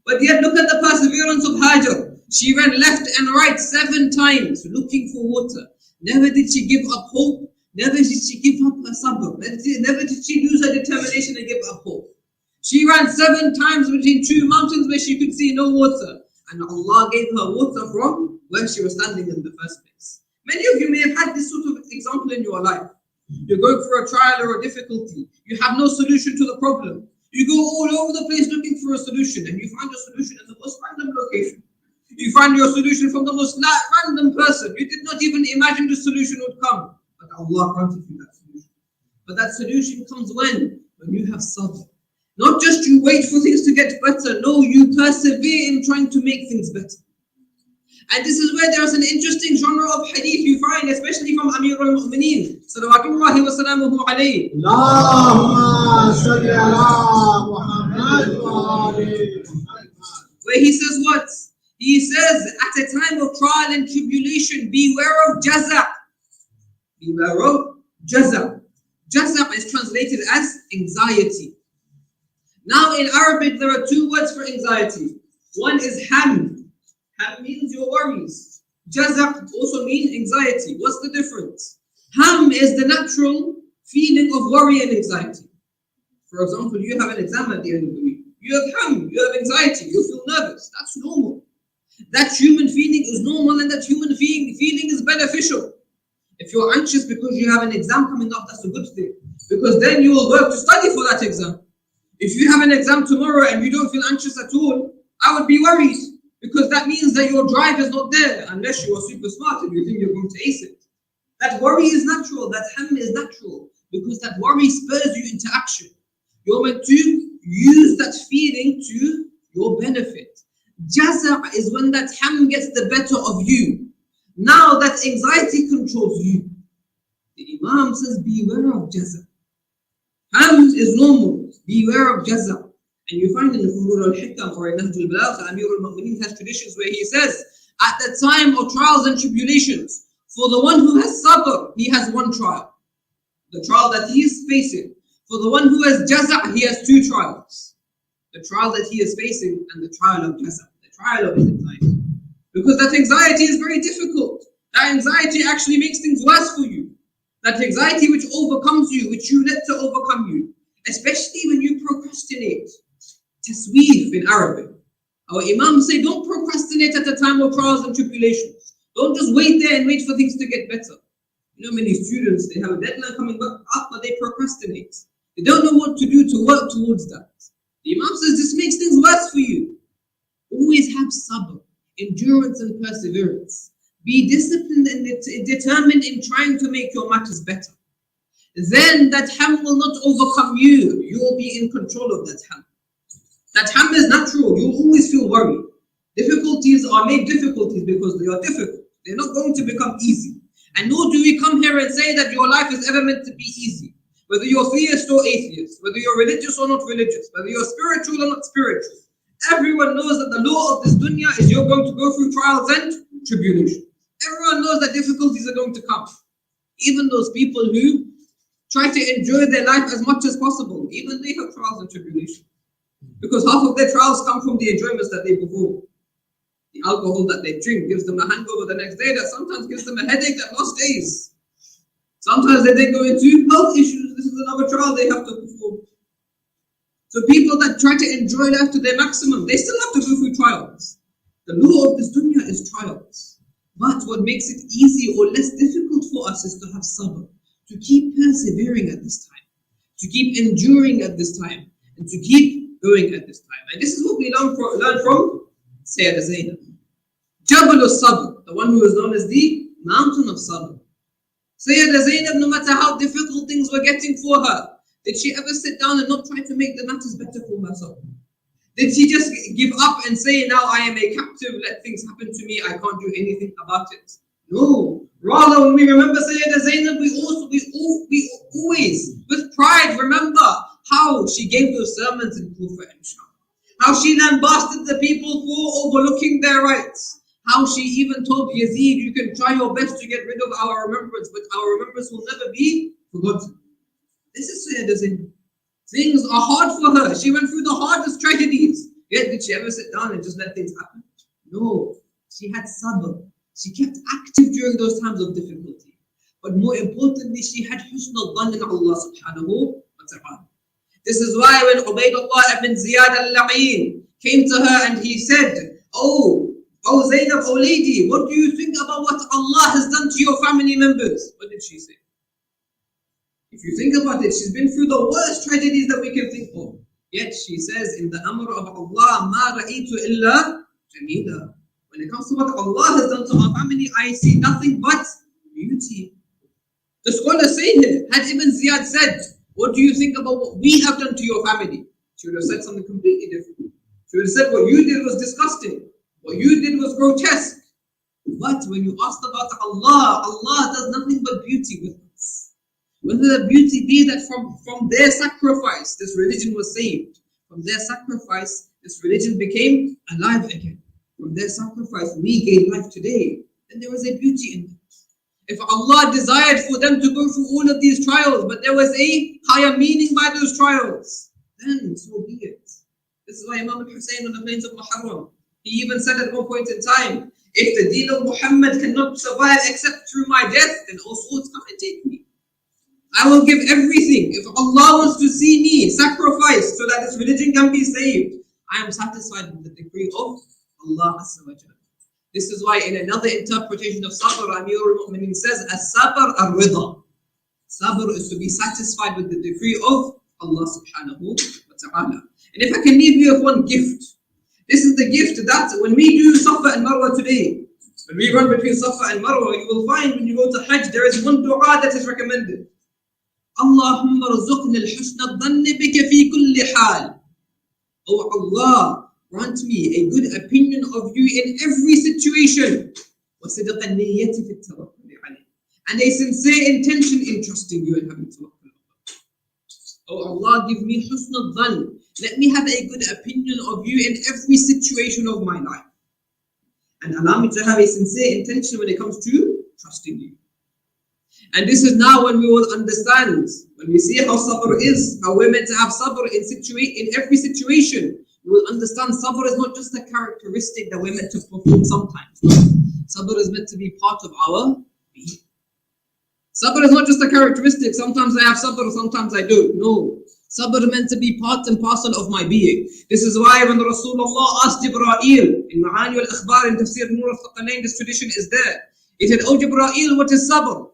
But yet look at the perseverance of Hajar. She ran left and right 7 times looking for water. Never did she give up hope. Never did she give up her sabr. Never did she lose her determination and give up hope. She ran 7 times between 2 mountains where she could see no water. And Allah gave her water from where she was standing in the first place. Many of you may have had this sort of example in your life. You're going through a trial or a difficulty. You have no solution to the problem. You go all over the place looking for a solution, and you find your solution in the most random location. You find your solution from the most random person. You did not even imagine the solution would come. But Allah granted you that solution. But that solution comes when you have sabr. Not just you wait for things to get better. No, you persevere in trying to make things better. And this is where there's an interesting genre of hadith you find, especially from Amir al-Mu'mineen, salawatullahi wa salamuhu alayhi. Where he says what? He says, at a time of trial and tribulation, beware of jaza'. Beware of jaza'. Jaza' is translated as anxiety. Now in Arabic, there are 2 words for anxiety. One is ham. Ham means your worries. Jaza' also means anxiety. What's the difference? Ham is the natural feeling of worry and anxiety. For example, you have an exam at the end of the week. You have ham, you have anxiety, you feel nervous. That's normal. That human feeling is normal, and that human feeling is beneficial. If you're anxious because you have an exam coming up, that's a good thing. Because then you will work to study for that exam. If you have an exam tomorrow and you don't feel anxious at all, I would be worried. Because that means that your drive is not there, unless you are super smart and you think you're going to ace it. That worry is natural, that ham is natural, because that worry spurs you into action. You're meant to use that feeling to your benefit. Jaza' is when that ham gets the better of you. Now that anxiety controls you. The Imam says, beware of jaza'. Ham is normal, beware of jaza'. And you find in the Furur al-Hikam or in Nahj al-Balagh, Amir al-Mu'mineen has traditions where he says, at the time of trials and tribulations, for the one who has sabr, he has 1 trial. The trial that he is facing. For the one who has jaza', he has 2 trials. The trial that he is facing and the trial of jaza', the trial of his anxiety. Because that anxiety is very difficult. That anxiety actually makes things worse for you. That anxiety which overcomes you, which you let to overcome you. Especially when you procrastinate. Tasweef in Arabic. Our Imams say, don't procrastinate at the time of trials and tribulations. Don't just wait there and wait for things to get better. You know, many students, they have a deadline coming up, but they procrastinate. They don't know what to do to work towards that. The Imam says this makes things worse for you. Always have sabr, endurance and perseverance. Be disciplined and determined in trying to make your matters better. Then that ham will not overcome you. You will be in control of that ham. That ham is natural. You'll always feel worried. Difficulties are made difficulties because they are difficult. They're not going to become easy. And nor do we come here and say that your life is ever meant to be easy. Whether you're theist or atheist, whether you're religious or not religious, whether you're spiritual or not spiritual. Everyone knows that the law of this dunya is you're going to go through trials and tribulation. Everyone knows that difficulties are going to come. Even those people who try to enjoy their life as much as possible, even they have trials and tribulation. Because half of their trials come from the enjoyments that they perform. The alcohol that they drink gives them a hangover the next day that sometimes gives them a headache that lasts days. Sometimes they then go into health issues. This is another trial they have to perform. So people that try to enjoy life to their maximum, they still have to go through trials. The law of this dunya is trials. But what makes it easy or less difficult for us is to have sabr, to keep persevering at this time, to keep enduring at this time, and to keep going at this time. And this is what we learn from Sayyida Zainab. Jabal al-Sabr, the one who is known as the mountain of sabr. Sayyida Zainab, no matter how difficult things were getting for her, did she ever sit down and not try to make the matters better for herself? Did she just give up and say, now I am a captive, let things happen to me, I can't do anything about it? No. Rather, when we remember Sayyida Zainab, we always, with pride, remember how she gave those sermons in Kufa and Sham. How she lambasted the people for overlooking their rights. How she even told Yazid, you can try your best to get rid of our remembrance, but our remembrance will never be forgotten. This is Sayyida Zainab. Things are hard for her. She went through the hardest tragedies. Yet did she ever sit down and just let things happen? No. She had sabr. She kept active during those times of difficulty. But more importantly, she had husn al-dhan in Allah subhanahu wa ta'ala. This is why when Ubaydullah ibn Ziyad al-La'in came to her and he said, Oh Zainab, oh lady, what do you think about what Allah has done to your family members? What did she say? If you think about it, she's been through the worst tragedies that we can think of. Yet she says in the amr of Allah, مَا رَأِيتُ إِلَّا جَمِيلًا. When it comes to what Allah has done to our family, I see nothing but beauty. The scholars say here, had Ibn Ziyad said, what do you think about what we have done to your family? She would have said something completely different. She would have said what you did was disgusting. What you did was grotesque. But when you asked about Allah, Allah does nothing but beauty with us. Whether the beauty be that from their sacrifice, this religion was saved. From their sacrifice, this religion became alive again. From their sacrifice, we gain life today. Then there was a beauty in it. If Allah desired for them to go through all of these trials, but there was a higher meaning by those trials, then so be it. This is why Imam al-Hussein on the plains of Muharram, he even said at one point in time, if the deen of Muhammad cannot survive except through my death, then all sorts come and take me. I will give everything. If Allah wants to see me sacrifice so that this religion can be saved, I am satisfied with the decree of Allah Azza wa Jalla. This is why in another interpretation of sabr, Amir al-Mu'minin says, as-sabr ar-rida. Sabr is to be satisfied with the decree of Allah subhanahu wa ta'ala. And if I can leave you with one gift, this is the gift that when we do Safa and Marwa today, when we run between Safa and Marwa, you will find when you go to Hajj, there is one dua that is recommended. Allahumma rzuqni al-husna al-dhanni bika fi kulli hal. Oh Allah, grant me a good opinion of you in every situation. وَصِدْقَ النِّيَّةِ فِي التَّوَكُّلِ عَلَيْهِ. And a sincere intention in trusting you and having tawakkul. Oh Allah, give me husn al-dhan. Let me have a good opinion of you in every situation of my life. And allow me to have a sincere intention when it comes to trusting you. And this is now when we will understand, when we see how sabr is, how we're meant to have sabr in every situation, we will understand sabr is not just a characteristic that we're meant to perform sometimes. Sabr is meant to be part of our being. Sabr is not just a characteristic, sometimes I have sabr, sometimes I don't. No. Sabr is meant to be part and parcel of my being. This is why when Rasulullah asked Jibreel in Ma'ani al-Akhbar in Tafsir Nur al-Thaqalain, this tradition is there. He said, Oh Jibreel, what is sabr?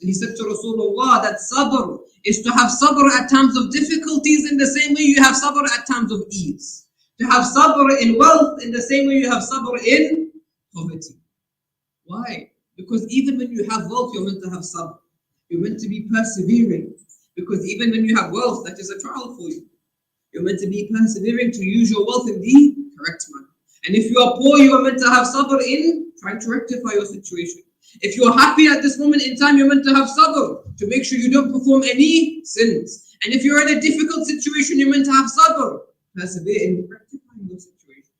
He said to Rasulullah that sabr is to have sabr at times of difficulties in the same way you have sabr at times of ease. To have sabr in wealth in the same way you have sabr in poverty. Why? Because even when you have wealth, you're meant to have sabr. You're meant to be persevering. Because even when you have wealth, that is a trial for you. You're meant to be persevering to use your wealth in the correct manner. And if you are poor, you are meant to have sabr in trying to rectify your situation. If you're happy at this moment in time, you're meant to have sabr to make sure you don't perform any sins. And if you're in a difficult situation, you're meant to have sabr. Persevere in rectifying your situation.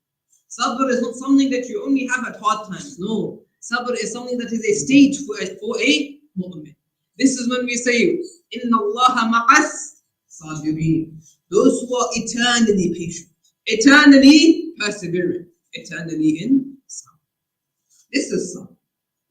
Sabr is not something that you only have at hard times. No. Sabr is something that is a state for a mu'min. This is when we say, Inna Allaha ma'as sabirin. Those who are eternally patient, eternally persevering, eternally in sabr. This is sabr.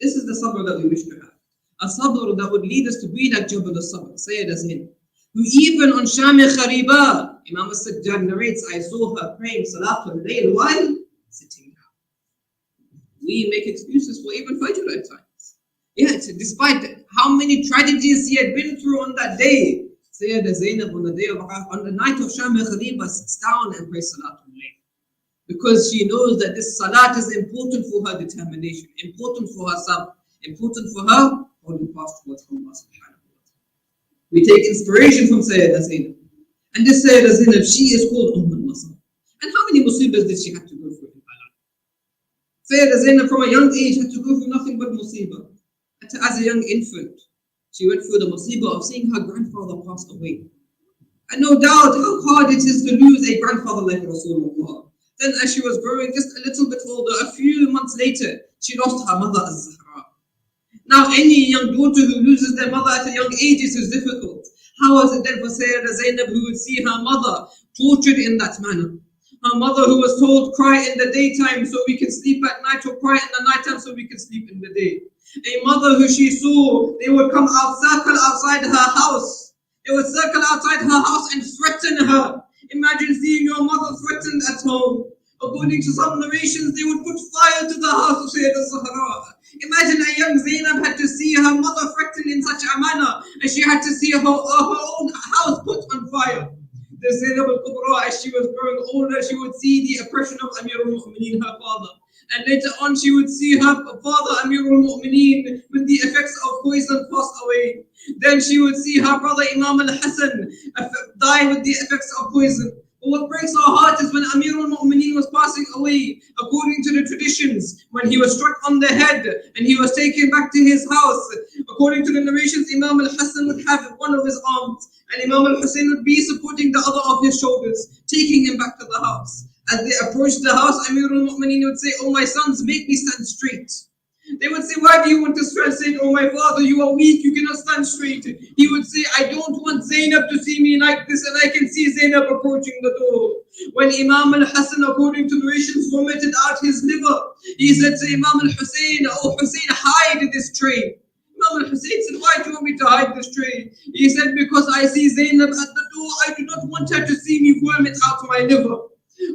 This is the sabr that we wish to have. A sabr that would lead us to be like Jabal al-Sabr, Sayyidah Zainab, who even on Shuhada-e-Karbala, Imam al-Sajjad narrates, I saw her praying Salaat al-Layl while sitting down. We make excuses for even Fajr at times. Yet, despite how many tragedies he had been through on that day, Sayyidah Zainab on the night of Shuhada-e-Karbala sits down and prays Salaat al-Layl. Because she knows that this salat is important for her determination, important for her sabr, important for her holding fast towards Allah subhanahu wa ta'ala. We take inspiration from Sayyidah Zainab. And this Sayyidah Zainab, she is called al-Masab. And how many musibahs did she have to go through in her life? Sayyidah Zainab from a young age had to go through nothing but musibah. As a young infant, she went through the musibah of seeing her grandfather pass away. And no doubt how hard it is to lose a grandfather like Rasulullah. Then as she was growing just a little bit older, a few months later, she lost her mother Al-Zahra. Now any young daughter who loses their mother at a young age is difficult. How was it then for Sayyidah Zainab who would see her mother tortured in that manner? Her mother who was told, cry in the daytime so we can sleep at night, or cry in the nighttime so we can sleep in the day. A mother who she saw, they would come out, circle outside her house. They would circle outside her house and threaten her. Imagine seeing your mother threatened at home. According to some narrations, they would put fire to the house of Sayyidah Zahra. Imagine a young Zainab had to see her mother threatened in such a manner, and she had to see her own house put on fire. The Zainab al-Kubra, as she was growing older, she would see the oppression of Amir al-Mu'mineen, her father. And later on, she would see her father, Amir al-Mu'mineen, with the effects of poison pass away. Then she would see her brother, Imam al-Hassan, die with the effects of poison. But what breaks our heart is when Amir al-Mu'mineen was passing away, according to the traditions, when he was struck on the head and he was taken back to his house. According to the narrations, Imam al-Hassan would have one of his arms, and Imam al-Hussein would be supporting the other of his shoulders, taking him back to the house. As they approached the house, Amir al-Mu'mineen would say, "Oh my sons, make me stand straight." They would say, "Why do you want to stand straight? Oh my father, you are weak, you cannot stand straight." He would say, "I don't want Zainab to see me like this, and I can see Zainab approaching the door." When Imam al-Hassan, according to narrations, vomited out his liver, he said to Imam al-Hussein, "Oh Hussein, hide this tray." Imam al-Hussein said, "Why do you want me to hide this tray?" He said, "Because I see Zainab at the door, I do not want her to see me vomit out my liver."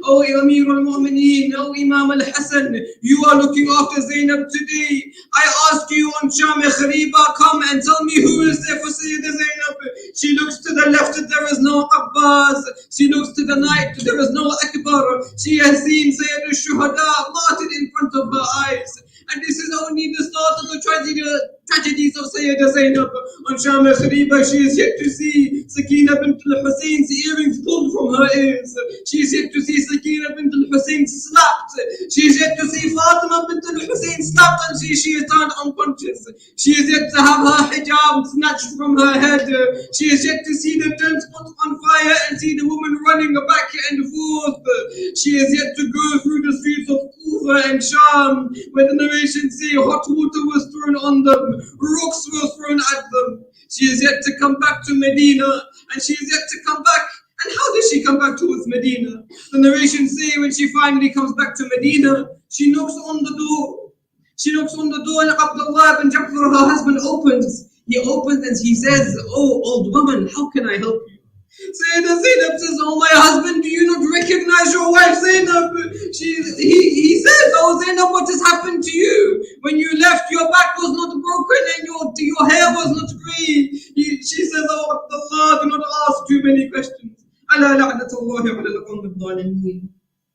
Oh Amir al-Mu'mineen, oh Imam al-Hassan, you are looking after Zainab today. I ask you on Shuhada-e-Karbala, come and tell me who is there for Sayyidah Zainab. She looks to the left, there is no Abbas. She looks to the right, there is no Akbar. She has seen Sayyidah Shuhada martyred in front of her eyes. And this is only the start of the tragedies of Sayyidah Zainab. On Shuhada-e-Karbala, she is yet to see Sakina bint al-Hussein's earrings pulled from her ears. She is yet to see Sakina bint al-Hussein slapped. She is yet to see Fatima bint al-Hussein slapped, and she is turned unconscious. She is yet to have her hijab snatched from her head. She is yet to see the tent put on fire and see the woman running back and forth. She is yet to go through the streets of Kufa and Sham, where the narrations say hot water was thrown on them, rocks were thrown at them. She is yet to come back to Medina, and she is yet to come back. And how did she come back towards Medina? The narrations say when she finally comes back to Medina, she knocks on the door. She knocks on the door, and Abdullah ibn Ja'far, her husband, opens. He opens and he says, "Oh, old woman, how can I help you?" Sayyidah Zainab says, "Oh my husband, do you not recognize your wife Zainab?" He says, "Oh Zainab, what has happened to you? When you left, your back was not broken and your hair was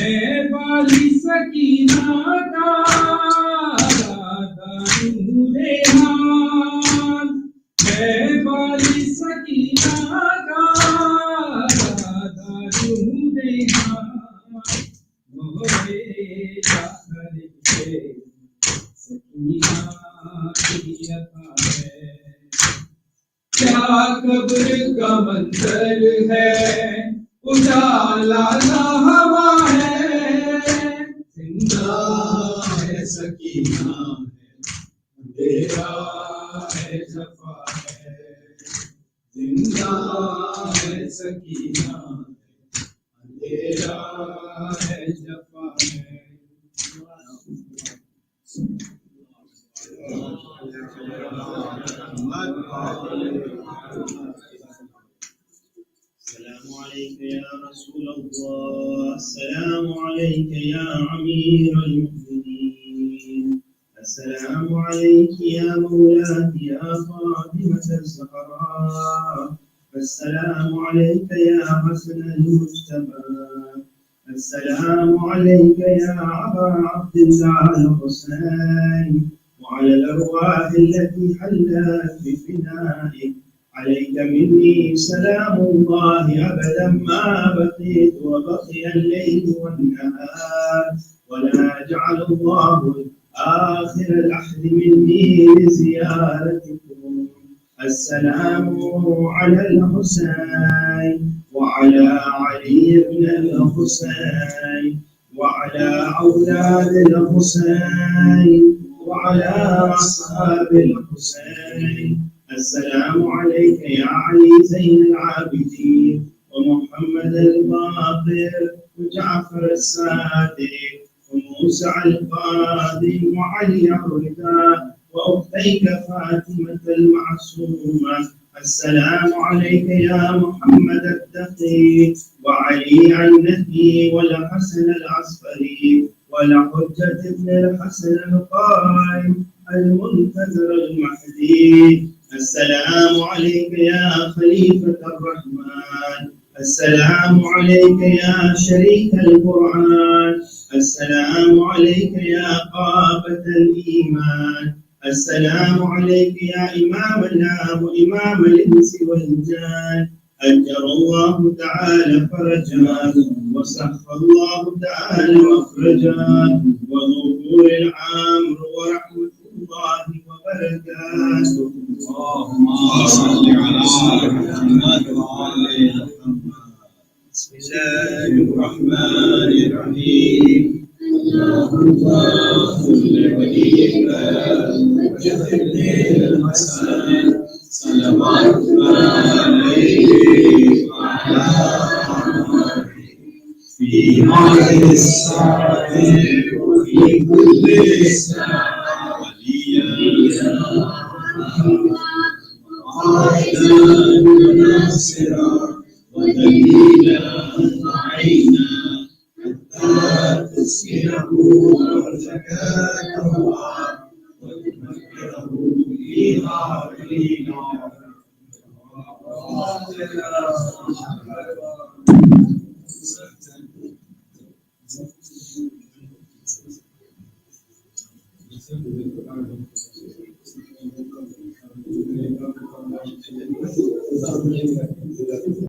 है बाली सकीना का दारूरे हाल, है बाली सकीना का दारूरे हाल, मोहरे जाकर के सकीना की अता है। क्या कब्र का मंजर है, उजाला ना हवा है, जिंदा है सकीना है, अंधेरा है जफा है, जिंदा है सकीना है, अंधेरा है जफा है। السلام عليك يا رسول الله، السلام عليك يا أمير المؤمنين، السلام عليك يا مولاتي يا فاطمة الزهراء، السلام عليك يا حسن المجتبى، السلام عليك يا أبا عبد الله الحسين، وعلى الأرواح التي حلت بفنائك. عليك مني سلام الله أبدا ما بقيت وبقي الليل والنهار، ولا جعل الله آخر العهد مني لزيارتكم. السلام على الحسين وعلى علي بن الحسين وعلى أولاد الحسين وعلى أصحاب الحسين. السلام عليك يا علي زين العابدين ومحمد الباقر وجعفر الصادق وموسى القادم وعلي الرضا وأختيك فاطمة المعصومة. السلام عليك يا محمد التقي وعلي النهي والحسن العسكري والحجة بن الحسن القائم المنتظر المهدي. السلام عليك يا خليفة الرحمن، السلام عليك يا شريك القرآن، السلام عليك يا قابة الإيمان، السلام عليك يا إمامنا وإمام الإنس والجان. أجر الله تعالى فرجا وسخ الله تعالى مخرجا وظهور العامر ورحمة الله وبركاته. اللهم صل على محمد وعلى محمد. بسم الله الرحمن الرحيم. اللهم صل وليك وجدد الحسن صلوات عليه وعلى آله في هذه الساعة وفي كل ساعة وليا وقائدا وناصرا ودليلا وعينا حتى تسكنه وزكاته وتذكره فيها قليلا. Thank you.